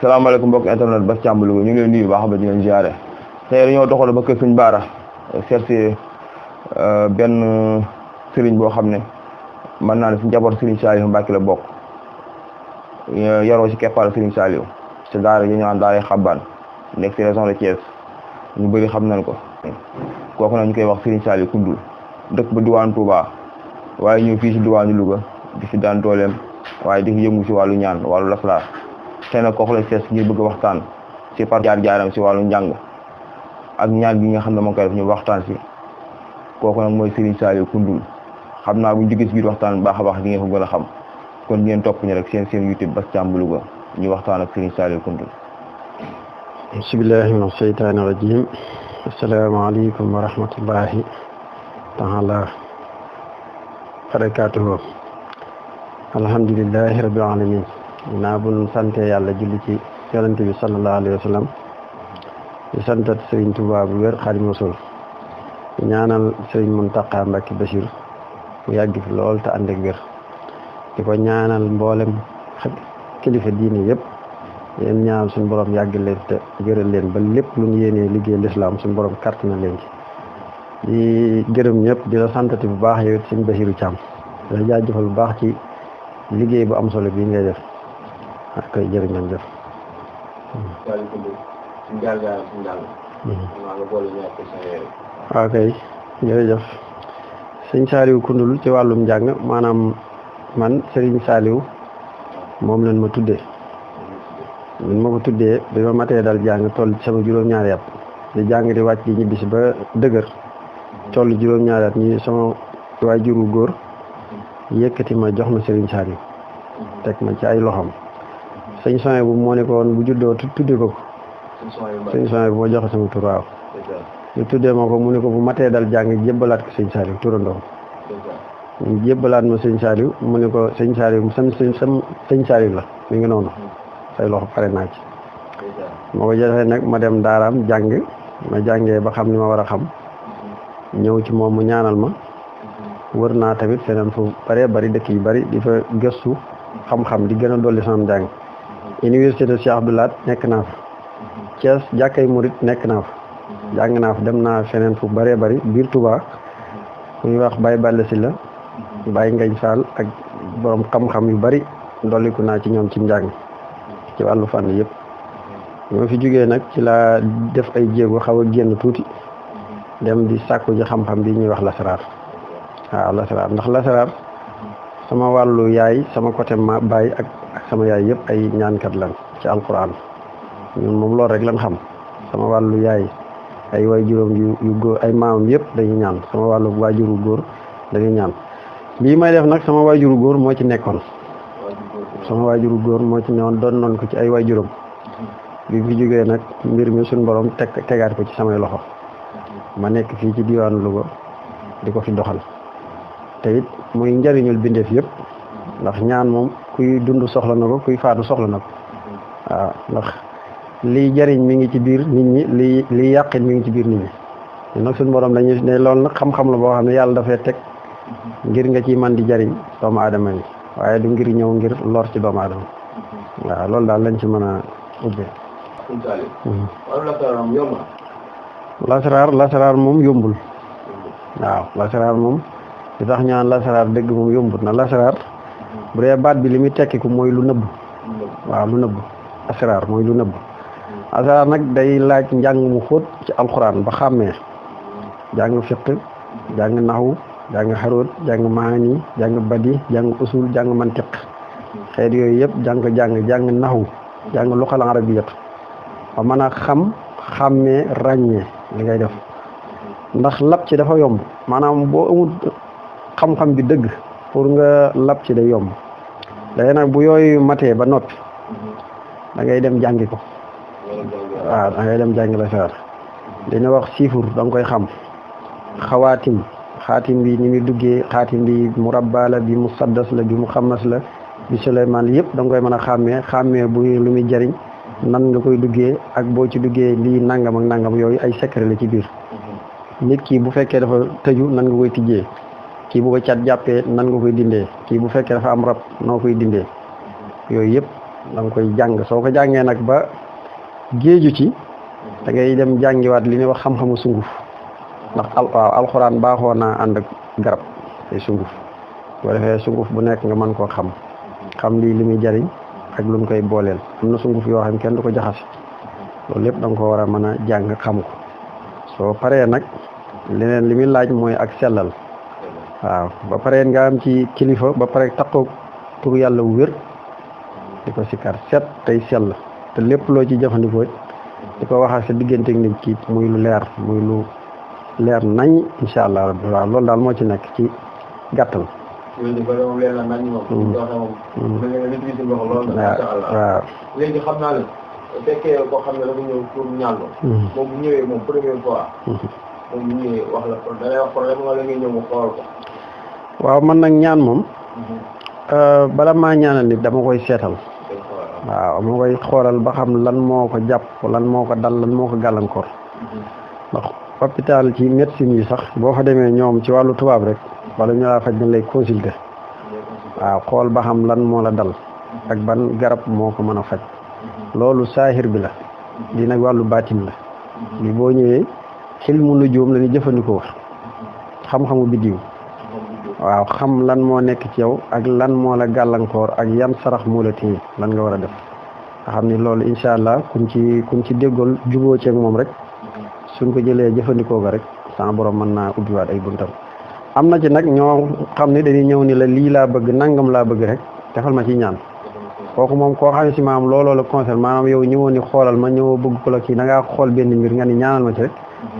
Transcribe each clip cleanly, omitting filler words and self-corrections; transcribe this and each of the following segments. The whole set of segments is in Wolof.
salaamaaleykum mbokk internet Bass Thiam Louga ñu ngi leen nuyu baax ba di leen ziare tey dañoo doxal ba kër Sëñ Baara cherché benn sëriñ boo xam ne mën naa ne si njaboot Serigne Saliou Mbacké la bokk yaroo si keppaaru Serigne Saliou te daara yi ñu naan daara Xabbaan nekk si région de Thiès ñu bëri xam nañ ko kooku nag ñu koy wax Serigne Saliou Koundoul dëkk ba diwaan Touba waaye ñëw fii si diwaanu Louga di fi daan dooleem waaye di fi yëngu si wàllu ñaan wàllu lasraar tey nag kooku la sees ngir bëgg a waxtaan si par jaar-jaaram si wàllu njàng ak ñaan gi nga xam ne moo koy def ñu waxtaan si kooku nag mooy Serigne Saliou Koundoul xam naa bu ñu jógee si biir waxtaan baax a baax di ngeen ko gën a xam kon ngeen topp ñu rek seen YouTube Bass Thiam Louga ñu waxtaan ak Serigne Saliou Koundoul. bismillahi mina sheytaani rajim asalaamaaleykum wa rahmatullahi taala barakaatuhu alhamdulillahi rabbil alamin naa bu sante yàlla julli ci yonent bi sallallahu alayhi wa sallam di santat Serigne Touba bu wér Xaadimu Rasuul ñaanal Serigne Mountakha Mbacké Bachir mu yàgg fi lool te ànd ak wér di ko ñaanal mboolem kilifa diine yëpp yéen ñaanal suñu borom yàgg leen te gërëm leen ba lépp lu ñu yéenee liggéey lislaam suñu borom kàrt na leen ci di gërëm ñëpp di la santati bu baax yow Serigne Bassirou Thiam di la jaajëfal bu baax ci liggéey bu am solo bii ngay def ak koy jërë ngeen def. waaw kay jërëjëf sëñ Saliou Koundoul ci wàllum njàng maanaam man Serigne Saliou moom lañ ma tuddee ma ko tuddee bi ma matee dal jàng toll ci sama juróom-ñaari at di jàng di wàcc di ñibbisi ba dëgër toll juróom-ñaari at ñi sama waajuru góor yëkkati ma jox ma Serigne Saliou teg ma ci ay loxoom sëñ soin bu moo ne ko woon bu juddoo tudde ko sëñ soin bu ma joxe sama tur waaw ñu tuddee ma ko mu ne ko bu matee dal jàng jébbalaat ko sëñ Saliou turandoo ñu jébbalaat ma sëñ Saliou mu ne ko sëñ Saliou sëñ Saliou la mi ngi noonu say loxo pare naa ci moo ko joxee nag ma dem daaraam jàng ma jàngee ba xam ni ma war a xam ñëw ci moom mu ñaanal ma wër naa tamit feneen fu bëree bëri dëkk yu bëri di fa gëstu xam-xam di gën a dolli sama jàng université Cheikh Abdou Lahad nekk naa fa Thiès jàkkay Murit nekk naa fa jàng naa fa dem naa feneen fu bëree bëri biir Touba ku ñuy wax Baye Balla Sylla Baye Ngañ Fall ak borom xam-xam yu bëri dolliku naa ci ñoom ci njàng ci wàllu fànn yëpp ñoo fi jógee nag ci laa def ay jéego xaw a génn tuuti dem di sàkku ji xam-xam bi ñuy wax lasaraar waaw lasaraar ndax lasaraar sama wàllu yaay sama côté ma baay ak sama yaay yëpp ay ñaankat lan ci alquran ñun moom loolu rek lan xam sama wàllu yaay ay waay juróom yu góor ay maamam yëpp dañuy ñaan sama wàllu waajuru góor dañuy ñaan lii may def nag sama waajuru góor moo ci nekkoon sama waajuru góor moo ci newoon doon noon ko ci ay waay juróom bi fi jógee nag mbir mi suñu borom tegaat ko ci samay loxo ma nekk fii ci diwaanu Louga di ko fi doxal te it muy njëriñul bindeef yëpp ndax ñaan moom kuy dund soxla na ko kuy faatu soxla na ko waaw ndax liy jëriñ mi ngi ci biir nit ñi liy yàqin mi ngi ci biir nit ñi nag suñu borom dañuy ne loolu nag xam-xam la boo xam ne yàlla dafay teg ngir nga ci man di jëriñ doomu aadama yi waaye du ngir ñëw ngir lor ci doomu aadama waaw loolu daal lañ ci mën a ubbee. lasaraar moom yombul waaw lasaraar moom li tax ñaan lasaraar dëgg moom yombul na lasaraar bu dee baat bi li muy tekki ko mooy lu nëbb waaw lu nëbb asraar mooy lu nëbb asraar nag day laaj njàng mu xóot ci alxuraan ba xàmmee jàng fiq jàng naxwu jàng xaroot jàng maani jàng badi jàng usul jàng mantiq xeet yooyu yëpp jàng naxwu jàng luxal arabiyat ba mën a xàmmee ràññee li ngay def ndax lab ci dafa yomb maanaam boo amul xam-xam bi dëgg pour nga lab ci day yomb léegi nag bu yooyu matee ba noppi da ngay dem jàngi ko waaw da ngay dem jàngi la saar dina wax siifur da nga koy xam xaatim bi ni muy duggee xaatim bi murabba la bi musaddas la bi muxammas la bi Suleymaan yëpp da nga koy mën a xàmmee bu lu muy jariñ nan nga koy duggee ak boo ci duggee lii nangam ak nangam yooyu ay secret la ci biir nit ki bu fekkee dafa tëju nan nga koy tijjee kii bu ko cat jàppee nan nga koy dindee kii bu fekkee dafa am rab noo koy dindee yooyu yëpp da nga koy jàng soo ko jàngee nag ba géeju ci da ngay dem jàngiwaat li ñuy wax xam-xamu sunguf ndax waaw alxuraan baaxoo naa ànd ak garab ay sunguf boo defee sunguf bu nekk nga mën koo xam lii li muy jariñ ak lu mu koy booleel am na sunguf yoo xam kenn du ko jaxase loolu lépp da nga ko war a mën a jàng xam ko soo paree nag leneen li muy laaj mooy ak sellal waaw ba pare nga am ci kilifa ba pare taxaw tur yàlla wu wér di ko sikkar set tey sell te lépp loo ci jëfandikoo di ko waxal sa digganteeg nit ki muy lu leer nañ incha allah rabbi waaw loolu daal moo ci nekk ci gàttal. waaw léegi xam naa ne fekkee koo xam ne dafa ñëw pour ñaan moom bu ñëwee moom première fois moom bu ñëwee wax la da ngay wax problème wala ngay ñëw mu xool ko. waaw man nag ñaan moom bala maa ñaanal nit dama koy seetal waaw ma koy xoolal ba xam lan moo ko jàpp lan moo ko dal lan moo ko gàllankoor ndax hôpital ci médecine yi sax boo fa demee ñoom ci wàllu tubaab rek wala ñu laa faj dañ lay consulter waaw xool ba xam lan moo la dal ak ban garab moo ko mën a faj loolu saahir bi la di nag wàllu baatin la li boo ñëwee xilmu nujuum la ñu jëfandikoo xam-xamu biddiw waaw xam lan moo nekk ci yow ak lan moo la gàllankoor ak yan sarax moo la téye lan nga war a def nga xam ni loolu incha allah kuñ ci déggool juboo ceeg moom rek suñ ko jëlee jëfandikoo ga rek sama borom mën naa ubbiwaat ay buntam am na ci nag ñoo xam ne dañuy ñëw ni la lii laa bëgg nangam laa bëgg rek defal ma ci ñaan kooku moom koo xam ne si maam looloo la concerne maanaam yow ñëwoon ni xoolal ma ñëwoo bëgg ko la kii da ngaa xool benn mbir nga ni ñaanal ma ci rek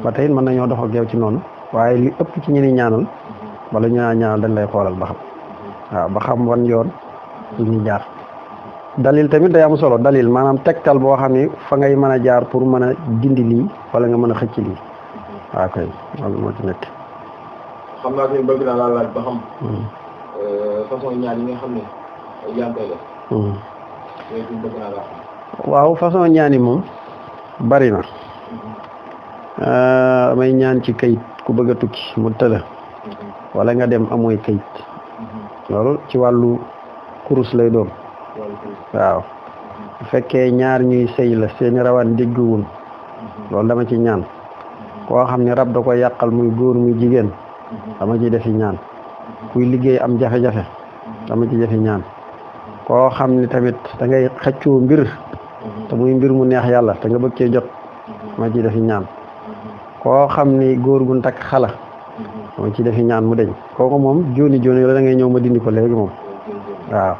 ba tey mën nañoo dox ak yow ci noonu waaye li ëpp ci ñi ni ñaanal wala ñu naan ñaanal dañ lay xoolal ba xam waaw ba xam wan yoon lu ñuy jaar dalil tamit day am solo dalil maanaam tegtal boo xam ne fa ngay mën a jaar pour mën a dindi lii wala nga mën a xëcc lii waaw kay loolu moo ci nekk. xam naa ne bëgg naa laa laaj ba xam. façon ñaan yi nga xam ne yaa ngi koy def. yooyu bëgg naa laa xam. waaw façon ñaan yi moom bari na. may ñaan ci kayit ku bëgg a tukki mu tëla. wala nga dem amooy kayit. loolu ci wàllu kurus lay doon. waaw bu fekkee ñaar ñuy sëy la seeni rawaan dégguwul loolu dama ci ñaan koo xam ne rab da ko yàqal muy góor muy jigéen dama ci defi ñaan kuy liggéey am jafe-jafe dama ci defi ñaan koo xam ne tamit da ngay xëccoo mbir te muy mbir mu neex yàlla te nga bëgg cee jot dama ci defi ñaan koo xam ni góor gu takk xala dama ci defi ñaan mu deñ kooku moom jooni la da ngay ñëw ma dindi ko léegi moom waaw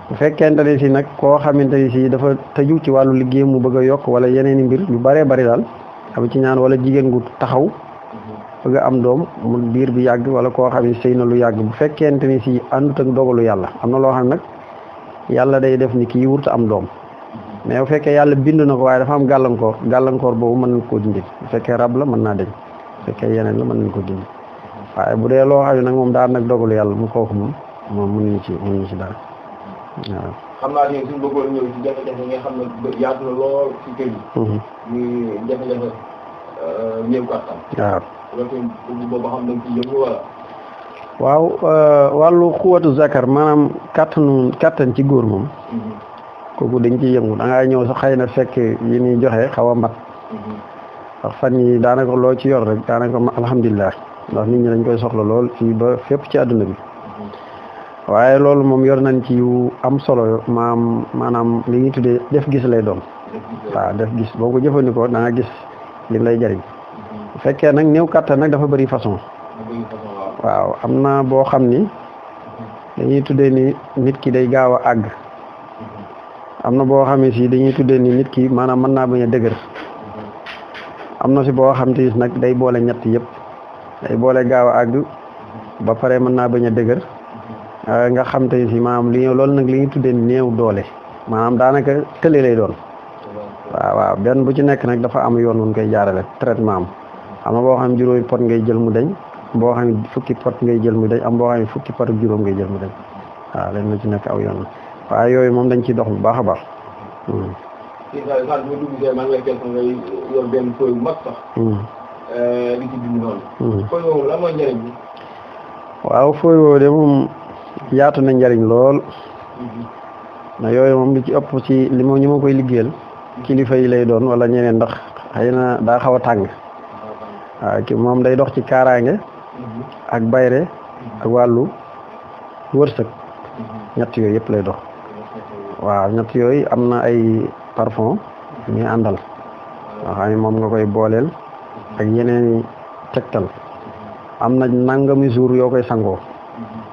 bu fekkente ne si nag koo xamante ni si dafa tëju ci wàllu liggéey mu bëgg a yokk wala yeneen i mbir yu bëree bëri daal am ci ñaan wala jigéen gu taxaw bëgg a am doom mu biir bi yàgg wala koo xam ne sëy na lu yàgg bu fekkente ni si àndut ak dogalu yàlla am na loo xam ne nag yàlla day def ni kii wurta am doom mais bu fekkee yàlla bind na ko waaye dafa am gàllankoor boobu mën nañ koo dindi bu fekkee rab la mën naa deñ bu fekkee yeneen la mën nañ ko dindi waaye bu dee loo xam ne nag moom daan nag dogalu yàlla mu kooku moom mënuñu ci dara waaw xam naa ne suñu bëggoon ñëw ci jafe-jafe nga xam ne yaatu na lool ci kër yi. muy jafe-jafe néew kattan. waaw loolu boobu xam nañ ci yëngu wala. waaw wàllu xuwatu zakar maanaam kattan ci góor moom. kooku dañ ciy yëngu da ngaa ñëw sax xëy na fekk yi ñuy joxe xaw a mat. ndax fan yi daanaka loo ci yor rek daanaka alhamdulilah ndax nit ñi dañ koy soxla lool fii ba fépp ci àdduna bi. waaye loolu moom yor nañ ci yu am solo maanaam li ñuy tuddee def gis lay doon waaw def gis boo ko jëfandikoo da nga gis li lay jariñ bu fekkee nag néew kattan nag dafa bëri façon waaw am na boo xam ni dañuy tuddee ni nit ki day gaaw a àgg am na boo xam ne si dañuy tuddee ni nit ki maanaam mën naa bañ a dëgër am na si boo xam te nag day boole ñett yëpp day boole gaaw a àgg ba pare mën naa bañ a dëgër nga xam te si maanaam loolu nag li ñu tuddee néew doole maanaam daanaka tële lay doon waaw benn bu ci nekk nag dafa am yoon mun koy jaarale traitement am na boo xam ne juróomi pot ngay jël mu deñ boo xam ne fukki pot ngay jël mu deñ am boo xam ne fukki pot ak juróom ngay jël mu deñ waaw leen na ci nekk aw yoon waaye yooyu moom dañ ciy dox bu baax a baax. yor benn fooy bu mag sax. li ci dindi noonu. fooy boobu lan mooy njëriñ bi. waaw fooy boobu de moom yaatu na njariñ lool na yooyu moom li ci ëpp ci li ma ñu ma koy liggéeyal kilifa yi lay doon wala ñeneen ndax xëy na daa xaw a tàng waaw ki moom day dox ci kaaraange ak bayre ak wàllu wërsëg ñett yooyu yëpp lay dox waaw ñett yooyu am na ay parfum ñuy àndal nga xam ne moom nga koy booleel ak yeneen tegtal am na nangami jour yoo koy sangoo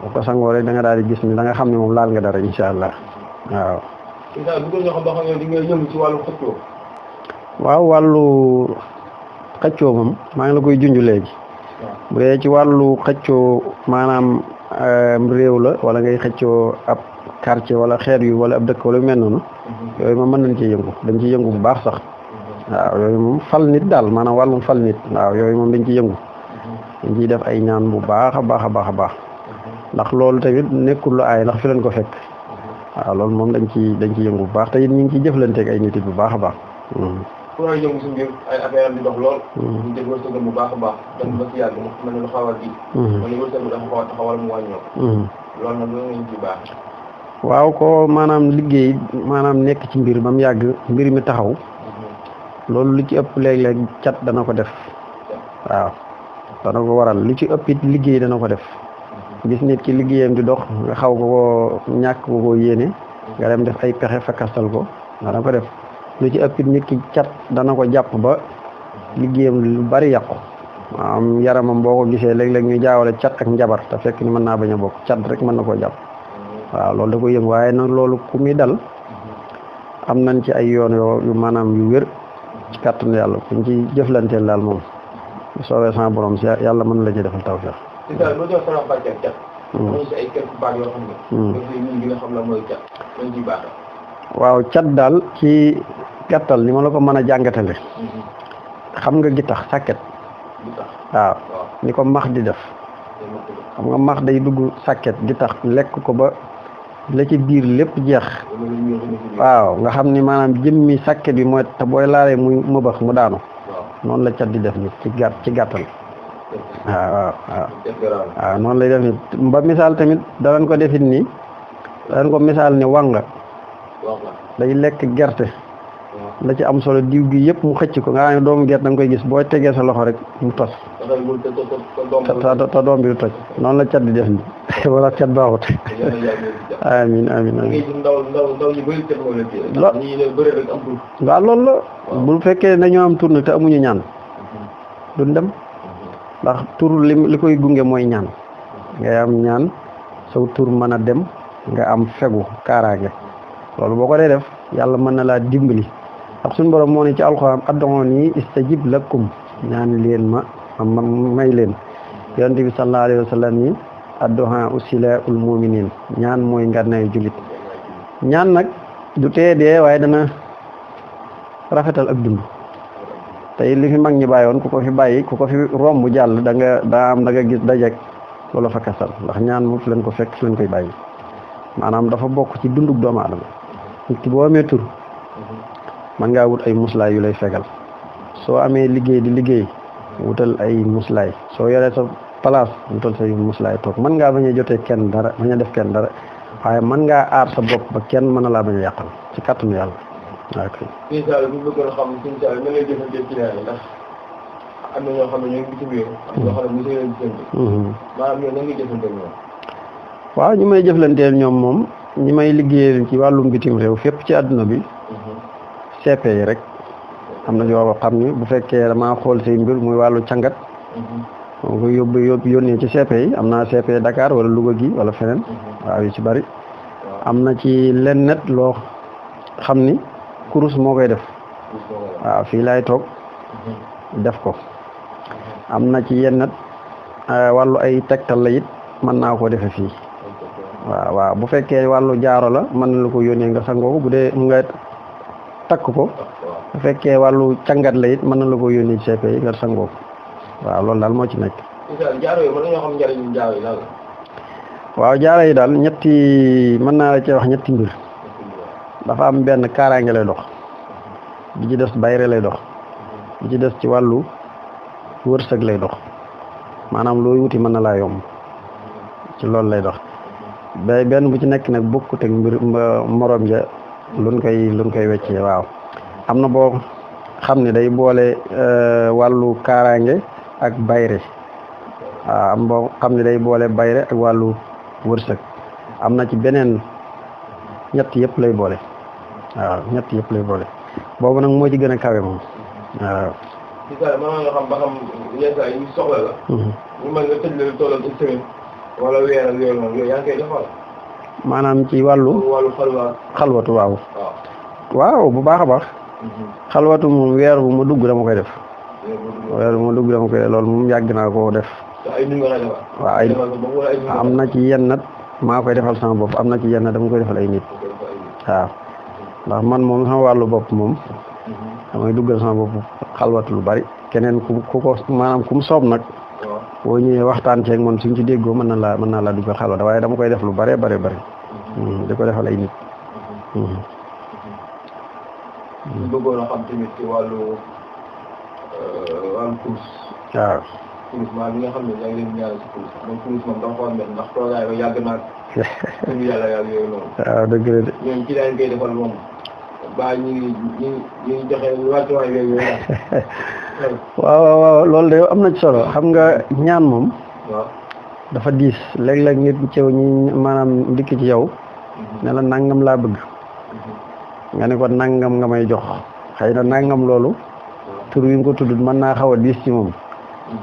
boo ko sangoo rek da nga daal di gis ni da nga xam ne moom laal nga dara incha allah waaw. waaw wàllu xëccoo moom maa ngi la koy junj léegi bu dee ci wàllu xëccoo maanaam réew la wala ngay xëccoo ab quartier wala xeet yu wala ab dëkk wala mel noonu yooyu moom mën nañ ci yëngu dañ ci yëngu bu baax sax waaw yooyu moom fal nit daal maanaam wàllum fal nit waaw yooyu moom dañ ci yëngu dañ ciy def ay ñaan bu baax a baax a baax a baax ndax loolu tamit nekkul lu aay ndax fi leen ko fekk waaw loolu moom dañ ci yëngu bu baax te it ñu ngi ciy jëflanteeg ay nit bu baax a baax. pour ay yëngu si mbir ay affaire am di dox lool. ñu def wërsëgal bu baax a baax. dem ba si yàgg mu mel ne lu xaw a ji. wala wërsëg bi dafa xaw a taxawal mu wàññeeku. loolu nag loolu ngeen ci baax. waaw ko maanaam liggéey maanaam nekk ci mbir ba mu yàgg mbir mi taxaw. loolu lu ci ëpp léeg-léeg cat dana ko def. waaw dana ko waral lu ci ëpp it liggéey dana ko def. gis nit ki liggéeyam di dox nga xaw ko ñàkk ko yéene. nga dem def ay pexe fakkastal ko dana ko def. lu ci ëpp nit ki cat dana ko jàpp ba liggéeyam lu bari yàqu am yaramam boo ko gisee léeg-léeg ñu jaawale cat ak njabar te fekk ni mën naa bañ a bokk cat rek mën na koo jàpp waaw loolu da ko yëngu waaye nag loolu ku muy dal am nañ ci ay yoon yu maanaam yu wér ci kàttan yàlla kuñ ci jëflanteel daal moom bu soobee sama borom si yàlla mën la ci defal tawfeex. waaw cat daal ci gàttal ni ma la ko mën a jàngatale xam nga gittax sàkket waaw ni ko max di def xam nga max day dugg sàkket gittax lekk ko ba la ci biir lépp jeex waaw nga xam ni maanaam jëmmi sàkket bi mooy te booy laalee muy mëbax mu daanu noonu la cat di def nit ci gàttal waaw noonu lay def nit ba misaal tamit danañ ko defit nii danañ ko misaal ni wànga day lekk gerte la ci am solo diw gi yëpp mu xëcc ko nga xam ne doomu gerte da nga koy gis boo tegee sa loxo rek mu tos te doom bi du toj noonu la cat di def ni wala cat baaxut amin waaw loolu la bu fekkee dañoo am tur nag te amuñu ñaan duñ dem ndax tur li koy gunge mooy ñaan ngay am ñaan saw tur mën a dem nga am fegu kaaraange loolu boo ko dee def yàlla mën na laa dimbali ndax suñu borom moo ne ci alxuraan ad'uuni istajib lakum ñaan leen ma may leen yonent bi sallallahu alayhi wa sallam yi addu'a usilaa'ul mu'minin ñaan mooy ngànnaayu jullit ñaan nag du tee dee waaye dana rafetal ak dund tey li fi mag ñi bàyyoon ku ko fi bàyyi ku ko fi romb jàll da nga gis dajek wala fa kasal ndax ñaan mu fi leen ko fekk fi leen koy bàyyi maanaam dafa bokk ci dundug doomu aadama nit ki boo amee tur man ngaa wut ay muslaay yu lay fegal soo amee liggéey di liggéey wutal ay muslaay soo yoree sa place wutal say muslaay toog mën ngaa bañ a jotee kenn dara bañ a def kenn dara waaye mën ngaa aar sa bopp ba kenn mën na laa bañ a yàqal ci kàttanu yàlla waaw kay. sëñ Sall bu bëggoon xam sëñ Sall na lay jëfandikoo ci nawet ndax am na ñoo xam ne ñoo ngi bitim réew. am na ñoo xam ne mosu leen jëfandikoo. maanaam ñoom na ngi jëfandikoo ñoom. waaw ñi may jëflanteel ñoom moom ñi may liggéeyal ci wàllum bitim réew fépp ci àdduna bi. CP yi rek am na yoo xam ni bu fekkee damaa xool say mbir muy wàllu càngat. moo ko yónnee ci CP yi am naa CP Dakar wala Louga gi wala feneen. waaw yu ci bari. am na ci lennet loo xam ni kurus moo koy def. waaw fii laay toog def ko. am na ci yennet wàllu ay tegtal la it mën naa ko defe fii. waaw bu fekkee wàllu jaaro la mën na la ko yónnee nga sangoo ko bu dee nga takk ko bu fekkee wàllu càngat la it mën na la ko yónnee ci CP yi nga sangoo ko waaw loolu daal moo ci nekk. jaaro yi mën nañoo xam njëriñu jaaro yi daal. waaw jaaro yi daal mën naa la cee wax ñetti mbir dafa am benn kaaraange lay dox bi ci des bayre lay dox bi ci des ci wàllu wërsëg lay dox maanaam looy wuti mën na laa yomb ci loolu lay dox. benn bu ci nekk nag bokkut ak mbir morom ja luñ koy weccee waaw am na boo xam ne day boole wàllu kaaraange ak bayre waaw am boo xam ne day boole bayre ak wàllu wërsëg am na ci beneen ñett yëpp lay boole waaw ñett yëpp lay boole boobu nag moo ci gën a kawe moom waaw. ci saa mën nga xam ba xam yenn saa yi soxla la. ñu mën nga tëj la toll ak une semaine wala weer ak yooyu noonu yooyu yaa ngi koy defal. maanaam ci wàllu xalwatu waaw. waaw bu baax a baax. xalwatu moom weer bu ma dugg dama koy def. weer bu ma dugg dama koy def loolu moom yàgg naa koo def. ay nit nga koy defal. waaw ay am na ci yenn nat maa koy defal sama bopp am na ci yenn dama koy defal ay nit. waaw ndax man moom sama wàllu bopp moom. damay duggal sama bopp xalwatu lu bari keneen ku ko maanaam ku mu soob nag. boo ñëwee waxtaan ceeg man suñ ci déggoo mën naa laa duggal xalwatu waaye dama koy def lu bare bari di ko defal ay nit. bëggoon a xam tamit ci wàllu kurus. waaw. kurus maa bi nga xam ne yaa ngi leen ñaanal ci kurus moom kurus moom dama ko met ndax toogaay ba yàgg naag suñu yàlla yàgg yooyu noonu. waaw dëgg la de. ñoom ci daañu koy defal moom ba ñu ngi joxe wàccuwaay yooyu. waaw loolu de am na ci solo xam nga ñaan moom. waaw dafa diis léeg-léeg nit ci ñi maanaam ndikk ci yow. ne la nangam laa bëgg. nga ne ko nangam nga may jox xëy na nangam loolu. tur wi nga ko tudd mën naa xaw a diis ci moom.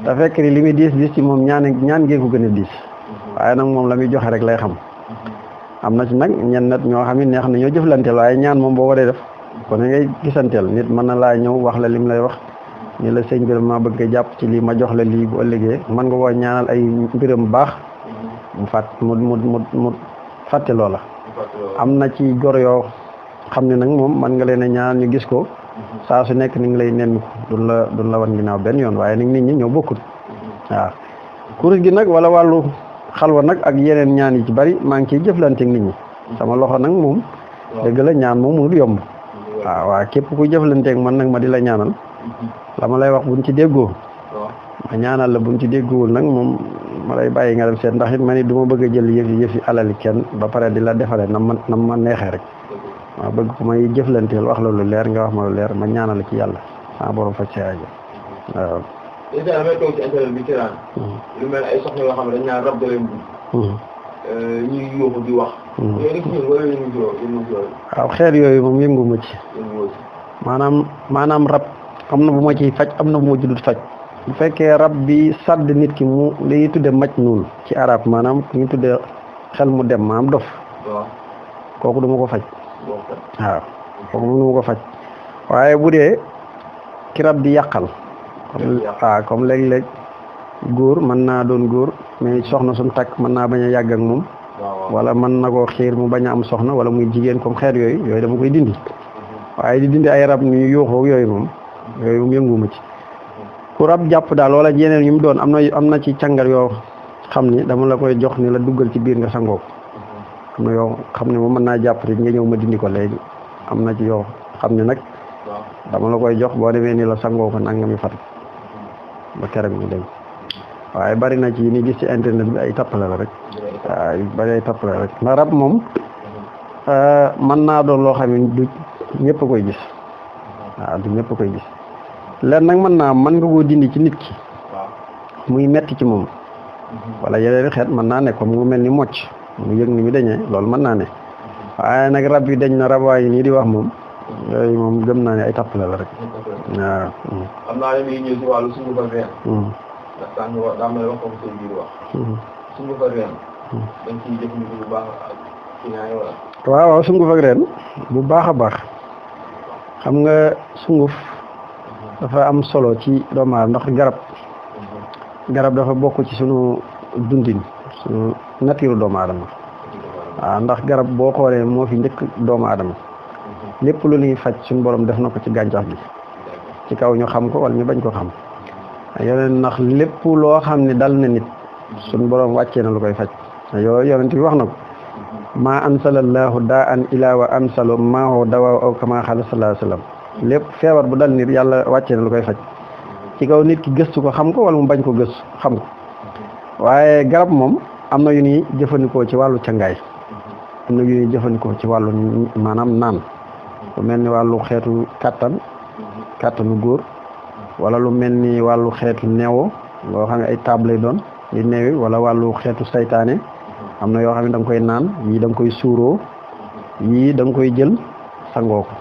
te fekk ni li muy diis ci moom ñaan ngee ko gën a diis. waaye nag moom la muy joxe rek lay xam. am na ci nag ñenn nit ñoo xam ne neex na ñoo jëflanteel waaye ñaan moom boo ko dee def kon ngay gisanteel nit mën na laa ñëw wax la lim lay wax ni la sëñ bi ma bëgg nga jàpp ci lii ma jox la lii bu ëllëgee mën nga koo ñaanal ay mbiram baax mu fàtte loola. am na ci gor yoo xam ne nag moom mën nga leen a ñaanal ñu gis ko saa su nekk ni ngi lay nenn ko duñ la wan ginnaaw benn yoon waaye nag nit ñi ñoo bokkut waaw kurus gi nag wala wàllu xalwa nag ak yeneen ñaan yi ci bari maa ngi ciy jëflanteeg nit ñi sama loxo nag moom dëgg la ñaan moom mënul yomb waaw képp ku jëflanteeg man nag ma di la ñaanal la ma lay wax buñ ci déggoo ma ñaanal la buñ ci déggoowul nag moom ma lay bàyyi nga dem seet ndax it ma ni du ma bëgg a jël yëfi alali kenn ba pare di la defale nam ma neexee rek ma bëgg ko may jëflanteel wax la lu leer nga wax ma lu leer ma ñaanal la ci yàlla sama borom faj sa aajo waaw. léegi damay toog ci internet bi tiraan lu mel ay soxna yoo xam ne dañ naan rab da leen dugg ñuy yóbbu di wax yooyu rek ñun wala yëngu waaw xeer yooyu moom yëngu ma ci maanaam rab am na bu ma ciy faj am na bu ma juddut faj bu fekkee rab bi sadd nit ki mu li tudde maj nuun ci arab maanaam ñu tudde xel mu dem maanaam dof kooku duma ko faj waaw kooku moom duma ko faj waaye bu dee ki rab di yàqal comme léeg-léeg góor mën naa doon góor mais soxna sumu takk mën naa bañ a yàgg ak moom wala mën na koo xiir mu bañ a am soxna wala muy jigéen comme xeet yooyu dama koy dindi waaye di dindi ay rab ñu yuuxoo yooyu moom yënguma ci ku rab jàpp daal wala yeneen yu mu doon am na ci càngar yoo xam ni dama la koy jox ni la duggal ci biir nga sangoo ko am na yoo xam ne moom mën naa jàpp rek nga ñëw ma dindi ko léegi am na ci yoo xam ne nag dama la koy jox boo demee ni la sangoo ko nangami fat ba keroog mu dem waaye bari na ci ni gis ci internet bi ay tappale la rek waaw bari ay tappale rek ndax rab moom mën naa doon loo xam ne du ñëpp a koy gis waaw du ñëpp a koy gis leen nag mën nga koo dindi ci nit ki muy metti ci moom wala yeneen xeet mën naa ne comme mu mel ni mocc mu yëg ni mi dañee loolu mën naa ne waaye nag rab yi dañ na rabwaay yi nii di wax moom yooyu moom gëm naa ne ay tappale la rek waaw. xam naa ne mi ngi ñëw si wàllu suñu fa reen. ndax sànq daa may wax comme seen biir wax. suñu fa reen. dañ ciy jëfandikoo bu baax ak ci ñaari wala. waaw sunguf ak reen bu baax a baax xam nga sunguf dafa am solo ci doomu aadama ndax garab dafa bokk ci sunu dundin sunu nature doomu aadama waaw ndax garab boo xoolee moo fi njëkk doomu aadama lépp lu ñuy faj suñu borom def na ko ci gàncax gi ci kaw ñu xam ko wala ñu bañ ko xam yeneen ndax lépp loo xam ne dal na nit suñu borom wàccee na lu koy faj yooyu yonent bi wax na ko maa ansalallahu daa an ilaa wa ansalu maahu dawaa aw kama xala sallallahu alayhi wa sallam lépp feebar bu dal nit yàlla wàccee na lu koy faj ci kaw nit ki gëstu ko xam ko wala mu bañ ko gëstu xam ko waaye garab moom am na yu ñuy jëfandikoo ci wàllu cangaay am na yu ñuy jëfandikoo ci wàllu maanaam naan lu mel ni wàllu xeetu kattanu góor wala lu mel ni wàllu xeetu neewo loo xam ne ay table doon di neewi wala wàllu xeetu saytaane am na yoo xam ne da nga koy naan yii da nga koy suuroo yii da nga koy jël sangoo ko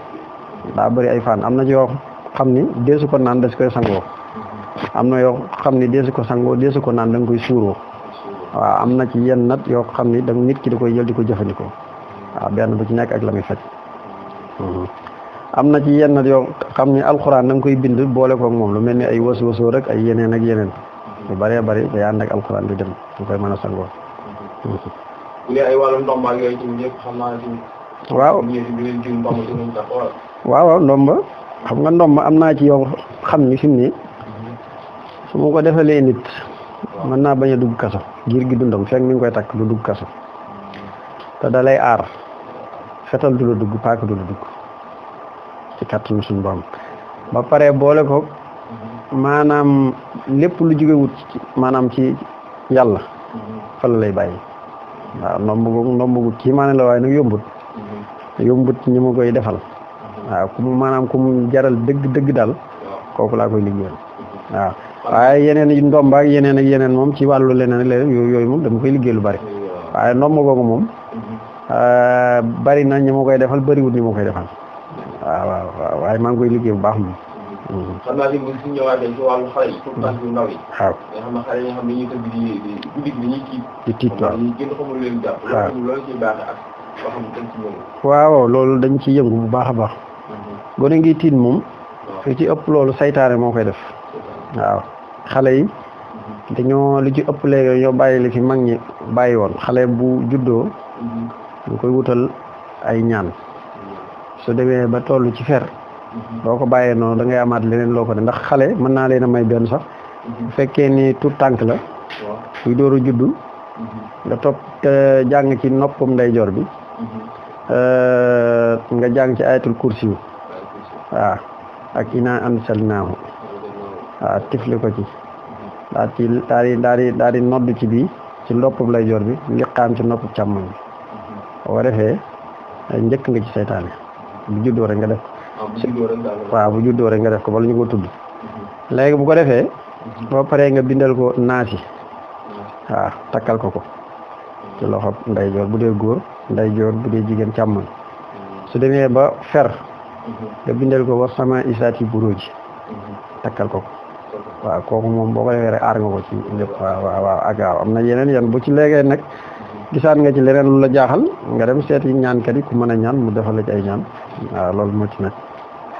daa bëri ay fan am na ci yoo xam ni deesu ko naan des koy sangoo am na yoo xam ni deesu ko sangoo deesu ko naan da nga koy suuroo waaw am na ci yenn nat yoo xam ni da nit ki da koy jël di ko jëfandikoo waaw benn bu ci nekk ak la muy faj am na ci yenn nat yoo xam ni alxuraan da nga koy bind boole koog moom lu mel ni ay wasoo rek ay yeneen ak yeneen lu bëree bëri day ànd ak alxuraan di dem nga koy mën a sangoo. bu dee ay wàllu ndomba ak yooyu tamit ñëpp xam naa ne waaw waaw ndomba xam nga ndomba am naa ci yow xam ni fi mu ne su ma ko defalee nit mën naa bañ a dugg kaso giir gi dundam fekk mi ngi koy takk du dugg kaso te da lay aar fetal du la dugg paaka du la dugg ci kàttanu suñu borom ba pare boole ko maanaam lépp lu jógewut maanaam ci yàlla fa la lay bàyyi waaw ndomb kii maa ne la waaye nag yombut ñi ma koy defal waaw ku mu jaral dëgg daal kooku laa koy liggéeyal waaw waaye yeneen yi ndomba ak yeneen moom ci wàllu leneen yooyu moom dama koy liggéey lu bari waaye ndomb googu moom bari na ñi ma koy defal bariwut ñi ma koy defal waaw waaye maa ngi koy liggéey bu baax moom. xam naa bu ñu ñëwaatee ci wàllu xale yi pour yu ndaw yi. waaw nga xam ne xale yi nga xam ne ñuy tëdd di guddi gi dañuy tiit. di tiit waaw ñu gën xamul leen jàpp. waaw loolu ciy baaxee ak loo xam ne dañ ci yëngu. waaw loolu dañ ci yëngu bu baax a baax. gone ngi tiit moom. lu ci ëpp loolu saytaane moo koy def. waaw xale yi dañoo lu ci ëpp léegi ñoo bàyyi li fi mag ñi bàyyi woon xale bu juddoo ñu koy wutal ay ñaan su demee ba toll ci fer boo ko bàyyee noonu da ngay amaat leneen loo ko ne ndax xale mën naa leen a may benn sax bu fekkee ni tout tànk la buy door a juddu nga topp jàng ci noppam ndeyjoor bi nga jàng ci ayatul kursi yu waaw ak inaa anzalnaahu waaw tifli ko ci daal di nodd ci bii ci noppam ndeyjoor bi liqaam ci nopp càmmoñ bi boo defee njëkk nga ci seytaane bu juddoo rek nga def waaw bu juddoo rek nga def ko bala ñu ko tudd léegi bu ko defee boo paree nga bindal ko naasi waaw takkal ko ci loxo ndeyjoor bu dee góor ndeyjoor bu dee jigéen càmmoñ su demee ba fer nga bindal ko war sama isaati buróoji takkal ko waaw kooku moom boo ko defee rek aar nga ko ci lépp waaw ak waaw am na yeneen yan bu ci léegee nag gisaat nga ci leneen lu la jaaxal nga dem seeti ñaankat yi ku mën a ñaan mu defal la ci ay ñaan waaw loolu moo ci nekk.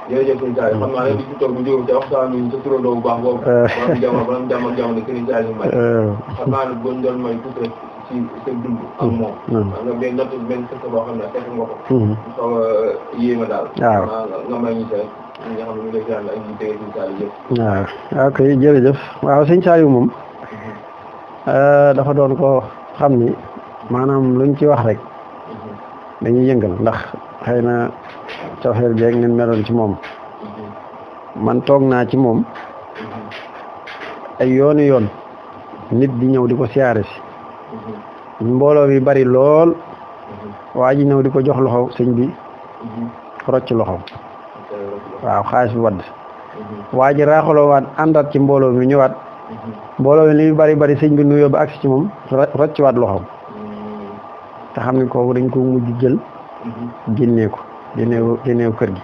jërëjëf sëñ Saliou xam naa ne di ci toog bu jóg ca waxtaan wi sa turandoo bu baax boobu. borom jàmm ak jamono Serigne Saliou Mbaye. xam naa ne boo ñu doon may tuuti rek ci sa dund ak moom. nga benn sëkk boo xam ne fekk nga ko. xaw a yéema daal. waaw nga may ñu rek ñi nga xam ne ñu ngi lay jàll ak ñi tege Serigne Saliou yëpp. waaw ok jërëjëf waaw sëñ Saliou moom dafa doon ko xam ni maanaam luñ ci wax rek dañuy yëngal ndax xëy na cofeel jeeg ni meloon ci moom man toog naa ci moom ay yooni yoon nit di ñëw di ko siyaare si mbooloo bi bari lool waa ji ñëw di ko jox loxo sëñ bi rocc loxo waaw xaalis bi wadd waa ji raaxaloo waat àndaat ci mbooloo mi ñëwaat mbooloo mi li bari bari sëñ bi nuyoo ba agsi ci moom rocc waat loxo te xam ne kooku dañ ko mujj jël génnee ko kër gi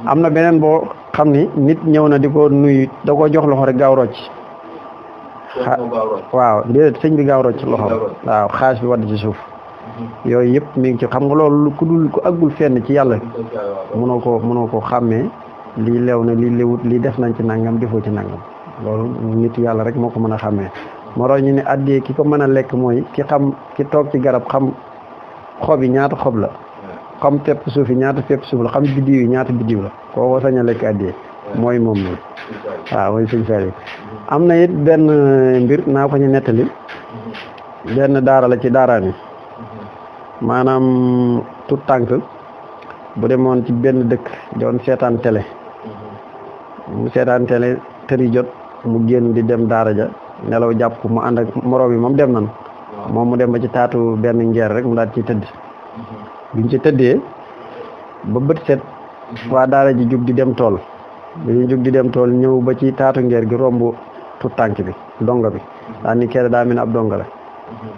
am na beneen boo xam ni nit ñëw na di ko nuyu da ko jox loxo rek gaaw rocc waaw déedéet sëñ bi gaaw rocc loxo waaw xaalis bi wadd ci suuf yooyu yëpp mi ngi ci xam nga loolu ku aggul fenn ci yàlla mënoo ko xàmmee lii leew na lii léwut lii def nañ ci nangam defoo ci nangam loolu nit yàlla rek moo ko mën a xàmmee moo tax ñu ne addee ki ko mën a lekk mooy ki toog ci garab xam xob yi ñaata xob la xam pepp suuf yi ñaata pepp suuf la xam biddiw yi ñaata biddiw la koo sañ a lekk addee mooy moom la waaw mooy sëñ Saliou am na it benn mbir naa ko ñu nettali benn daara la ci daara mi maanaam tout tànk bu demoon ci benn dëkk doon seetaan télé mu seetaan télé tëri jot mu génn di dem daara ja nelaw jàpp mu ànd ak moroom yi moom dem nan moom mu dem ba ci taatu benn ngeer rek mu daal ci tëdd buñ ci tëddee ba bët set waa daara ji jug di dem tool bi ñu jug di dem tool ñëw ba ci taatu ngeer gi romb tut tànk bi donga bi daa ni kere daa mel ne ab donga la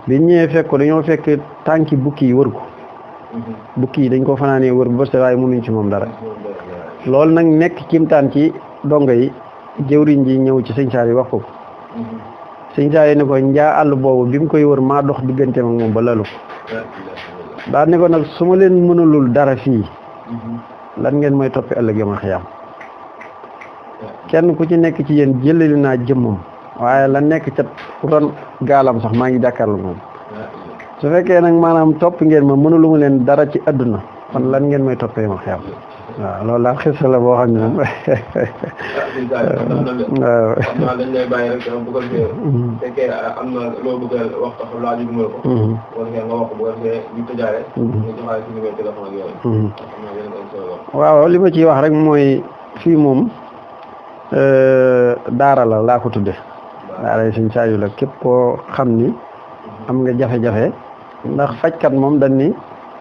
bi ñëwee fekk ko dañoo fekk tànki bukki yi wër ko bukki yi dañ ko fanaanee wër bu bët set waaye mënuñ ci moom dara loolu nag nekk kimtaan ci donga yi jëwriñ ji ñëw ci sëñ Saaliw wax ko sëñ Saaliw ne ko njaa àll boobu bi mu koy wër maa dox digganteem ak moom ba lalu ko daa ne ko nag su ma leen mënalul dara fii lan ngeen mooy toppi ëllëg yomal xiyaam kenn ku ci nekk ci yéen jëlali naa jëmmam waaye la nekk ca ron gaalam sax maa ngi jàkkaarlu moom su fekkee nag maanaam topp ngeen ma mënulu ma leen dara ci àdduna kon lan ngeen mooy toppee yomal xiyaam waaw loolu daal xisa la boo xam ne moom waaw xam naa dañ lay bàyyi rek bu ko fekkee am na loo bëgg a wax tax laaju du ma ko bu ko defee nga wax bu ko defee ñu tëjaale ñu joxaale ci numéro téléphone ak yooyu waaw li ma ciy wax rek mooy fii moom daara la laa ko tudde daara yi sëñ Saaliw la képp koo xam ni am nga jafe-jafe ndax fajkat moom dañ ni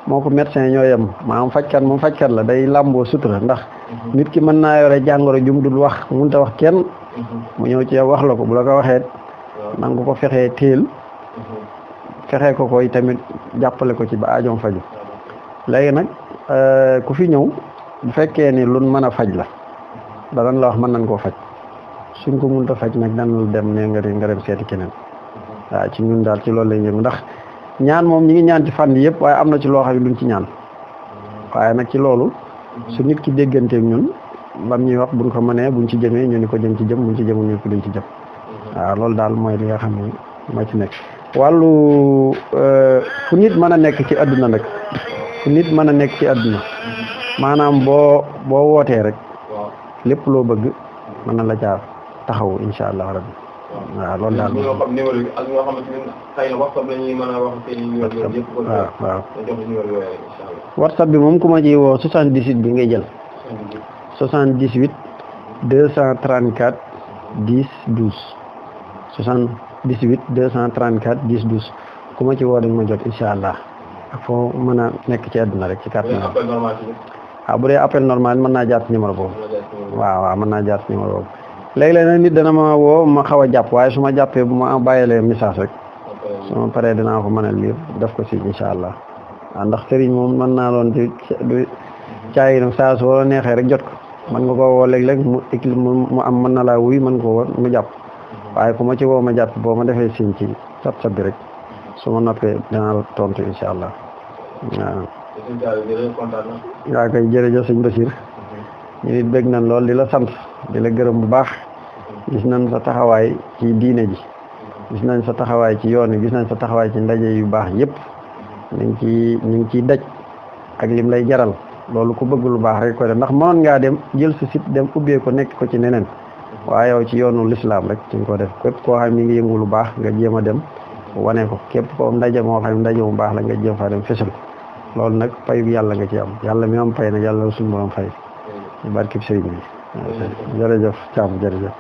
moo ko médecin ñoo yem maanaam fajkat moom fajkat la day làmboo sutura ndax nit ki mën naa yore jàngoro jum dul wax mënut a wax kenn mu ñëw ci yow wax la ko bu la ko waxee nanga ko fexee téel fexee ko koy tamit jàppale ko ci ba aajoom faju léegi nag ku fi ñëw bu fekkee ni lun mën a faj la danañ la wax mën nañ koo faj suñ ko mënut a faj nag dana dem ne nga dem seeti keneen waaw ci ñun daal ci loolu lay yëngu ndax ñaan moom ñi ngi ñaan ci fànn yëpp waaye am na ci loo xam ne duñ ci ñaan waaye nag ci loolu su nit ki dégganteeg ñun lam ñuy wax buñ ko mënee buñ ci jëmee ñu ni ko jëm ci jëm buñ ci jëmul ñu ko duñ ci jëm waaw loolu daal mooy li nga xam ne moo ci nekk wàllu fu nit mën a nekk ci àdduna nag fu nit mën a nekk ci àdduna maanaam boo wootee rek lépp loo bëgg mën na la jaar taxaw insha allah rabbi waaw loolu daal ñoo xam numéro bi ak ñoo xamante ne xëy na WhatsApp la ñuy mën a wax seen numéro yëpp waaw jox numéro yooyu insha allah WhatsApp bi moom ku ma ci woo 78 bi ngay jël 78 234 10 12 78 234 10 12 ku ma ci woo dañ ma jot insha allah ak foo mën a nekk ci àdduna rek ci kàttan waaw bu dee appel normal mën naa jaar ci numéro boobu waaw mën naa jaar ci numéro boobu léeg-léeg nag nit dana ma woo ma xaw a jàpp waaye su ma jàppee bu ma bàyyilee message rek su ma paree dinaa ko mën a lire def ko si incha allah waaw ndax sëriñ moom mën naa doon ci du caagi nag saa soo neexee rek jot ko mën nga koo woo léeg-léeg mu am mën na laa wuy mën ko woon mu jàpp waaye ku ma ci woo ma jàpp boo ma defee siñ ci sab bi rek su ma noppee dinaa la tontu incha allah waaw kay jërëjëf sëñ Basiir ñu nit bëgg nañ lool di la sant di la gërëm bu baax gis nañ sa taxawaay ci diine ji gis nañ sa taxawaay ci yoon wi gis nañ sa taxawaay ci ndaje yu baax yëpp ñu ngi ciy daj ak lim lay jaral loolu ku bëgg lu baax rek ko def ndax mënoon ngaa dem jël sa site dem ubbee ko nekk ko ci neneen waaye yow ci yoonu lislaam rek ci nga ko def képp koo xam mi ngi yëngu lu baax nga jéem a dem wane ko képp koo ndaje moo xam ndaje mu baax la nga jéem faa dem fesal ko loolu nag payu yàlla nga ci am yàlla mi am pay nag yàlla suñu borom fay barkib sëriñ bi jërëjëf Thiam jërëjëf